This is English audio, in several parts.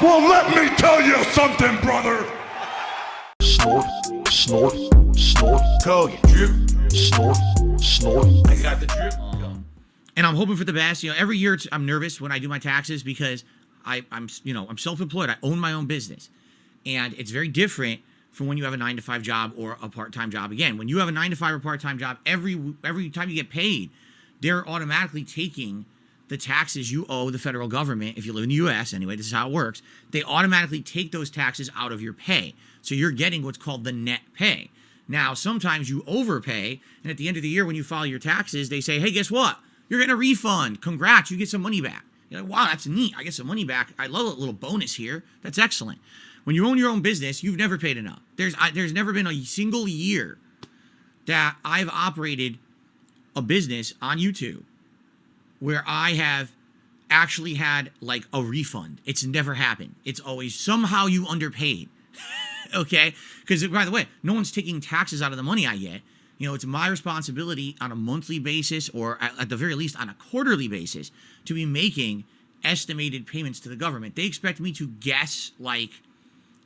Well, let me tell you something, brother. Snort, snort, snort. Go, you drip. Snort, snort. I got the drip. And I'm hoping for the best. You know, every year I'm nervous when I do my taxes because I'm self-employed. I own my own business, and it's very different from when you have a 9-to-5 job or a part-time job. Again, when you have a 9-to-5 or part-time job, every time you get paid, they're automatically taking the taxes you owe the federal government. If you live in the U.S., anyway, this is how it works. They automatically take those taxes out of your pay, so you're getting what's called the net pay. Now, sometimes you overpay, and at the end of the year, when you file your taxes, they say, "Hey, guess what? You're getting a refund. Congrats, you get some money back." You're like, "Wow, that's neat. I get some money back. I love a little bonus here. That's excellent." When you own your own business, you've never paid enough. There's never been a single year that I've operated a business on YouTube where I have actually had like a refund. It's never happened. It's always somehow you underpaid. Okay? Because, by the way, no one's taking taxes out of the money I get. You know, it's my responsibility on a monthly basis, or at the very least on a quarterly basis, to be making estimated payments to the government. They expect me to guess like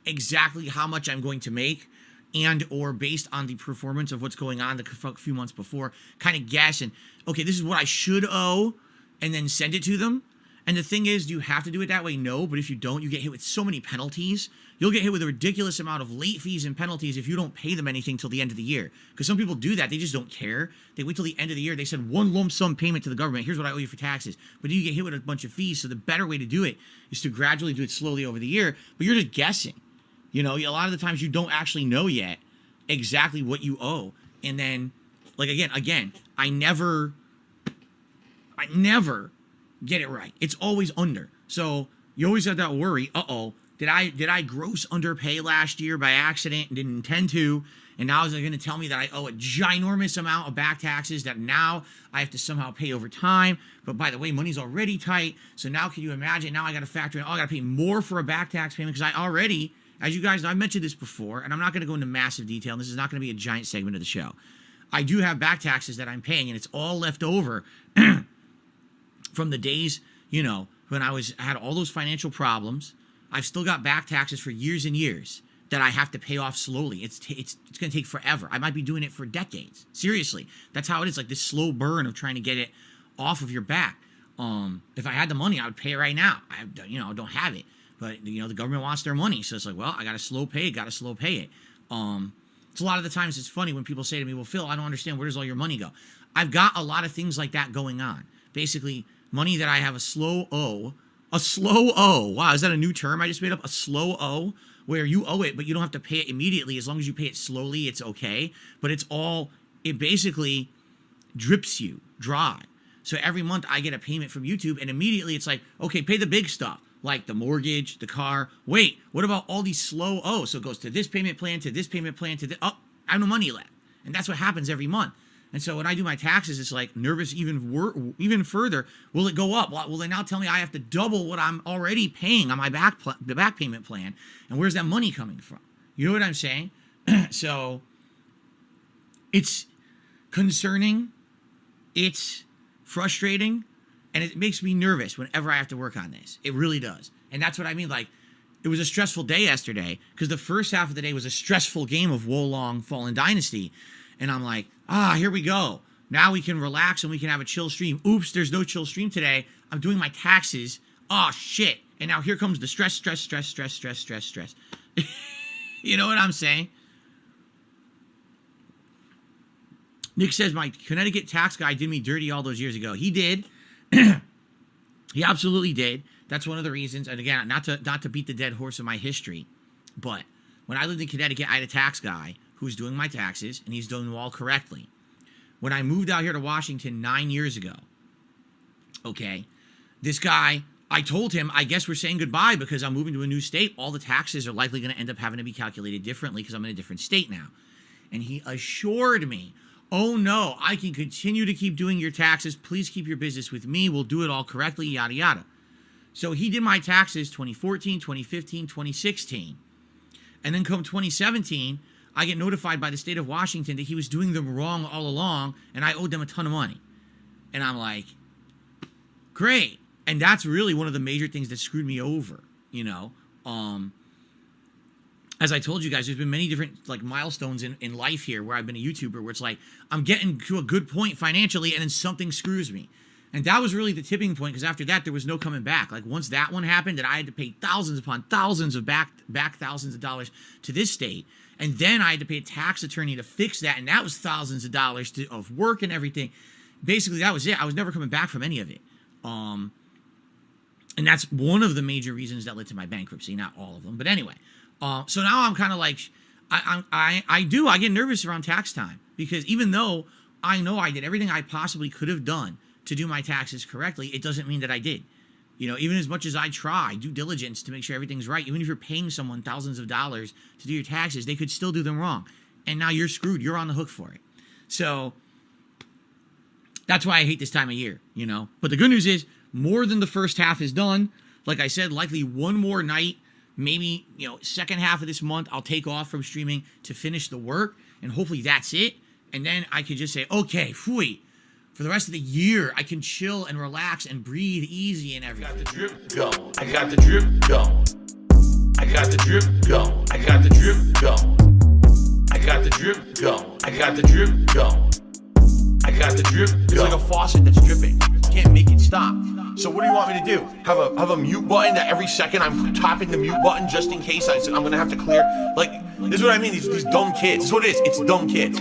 exactly how much I'm going to make, and or based on the performance of what's going on the few months before, kind of guess and, okay, this is what I should owe, and then send it to them. And the thing is, do you have to do it that way? No, but if you don't, you get hit with so many penalties. You'll get hit with a ridiculous amount of late fees and penalties if you don't pay them anything till the end of the year. Because some people do that. They just don't care. They wait till the end of the year. They send one lump sum payment to the government. Here's what I owe you for taxes. But then you get hit with a bunch of fees. So the better way to do it is to gradually do it slowly over the year. But you're just guessing. You know, a lot of the times you don't actually know yet exactly what you owe. And then, like, again, I never get it right. It's always under. So you always have that worry. Uh-oh, did I gross underpay last year by accident and didn't intend to? And now is it going to tell me that I owe a ginormous amount of back taxes that now I have to somehow pay over time? But by the way, money's already tight. So now can you imagine? Now I got to factor in, I got to pay more for a back tax payment because I already, as you guys know, I've mentioned this before, and I'm not going to go into massive detail. And this is not going to be a giant segment of the show. I do have back taxes that I'm paying, and it's all left over from the days, you know, when I had all those financial problems. I've still got back taxes for years and years that I have to pay off slowly. It's going to take forever. I might be doing it for decades. Seriously, that's how it is. Like this slow burn of trying to get it off of your back. If I had the money, I would pay it right now. I don't have it, but you know the government wants their money, so it's like, well, I got to slow pay it. So a lot of the times it's funny when people say to me, "Well, Phil, I don't understand. Where does all your money go?" I've got a lot of things like that going on. Basically, money that I have a slow owe. A slow owe. Wow, is that a new term I just made up? A slow owe, where you owe it, but you don't have to pay it immediately. As long as you pay it slowly, it's okay. But it basically drips you dry. So every month I get a payment from YouTube, and immediately it's like, okay, pay the big stuff, like the mortgage, the car. Wait, what about all these slow owes? So it goes to this payment plan, to this payment plan, to this. Oh, I have no money left. And that's what happens every month. And so when I do my taxes, it's like nervous even further. Will it go up? Will they now tell me I have to double what I'm already paying on my the back payment plan? And where's that money coming from? You know what I'm saying? So it's concerning, it's frustrating, and it makes me nervous whenever I have to work on this. It really does. And that's what I mean. Like, it was a stressful day yesterday because the first half of the day was a stressful game of Wolong Fallen Dynasty. And I'm like, here we go. Now we can relax and we can have a chill stream. Oops, there's no chill stream today. I'm doing my taxes. Oh, shit. And now here comes the stress. You know what I'm saying? Nick says, my Connecticut tax guy did me dirty all those years ago. He did. He absolutely did. That's one of the reasons. And again, not to beat the dead horse of my history, but when I lived in Connecticut, I had a tax guy who's doing my taxes, and he's doing them all correctly. When I moved out here to Washington 9 years ago, okay, this guy, I told him, I guess we're saying goodbye because I'm moving to a new state. All the taxes are likely going to end up having to be calculated differently because I'm in a different state now. And he assured me, oh no, I can continue to keep doing your taxes. Please keep your business with me. We'll do it all correctly, yada, yada. So he did my taxes 2014, 2015, 2016. And then come 2017, I get notified by the state of Washington that he was doing them wrong all along, and I owed them a ton of money. And I'm like, great. And that's really one of the major things that screwed me over, you know, As I told you guys, there's been many different like milestones in life here where I've been a YouTuber where it's like I'm getting to a good point financially and then something screws me. And that was really the tipping point, because after that there was no coming back. Like once that one happened, that I had to pay thousands upon thousands of back thousands of dollars to this state. And then I had to pay a tax attorney to fix that, and that was thousands of dollars of work and everything. Basically, that was it. I was never coming back from any of it. And that's one of the major reasons that led to my bankruptcy, not all of them. But anyway, so now I'm kind of like, I get nervous around tax time, because even though I know I did everything I possibly could have done to do my taxes correctly, it doesn't mean that I did. You know, even as much as I try due diligence to make sure everything's right, even if you're paying someone thousands of dollars to do your taxes, they could still do them wrong. And now you're screwed. You're on the hook for it. So that's why I hate this time of year, you know. But the good news is more than the first half is done. Like I said, likely one more night, maybe, you know, second half of this month, I'll take off from streaming to finish the work. And hopefully that's it. And then I could just say, okay, phew, for the rest of the year, I can chill and relax and breathe easy and everything. I got the drip going. I got the drip going. I got the drip going. I got the drip going. I got the drip going. I got the drip going. I got the drip going. It's like a faucet that's dripping. You can't make it stop. So what do you want me to do? Have a mute button that every second I'm tapping the mute button just in case I'm gonna have to clear? Like, this is what I mean. These dumb kids. This is what it is. It's dumb kids.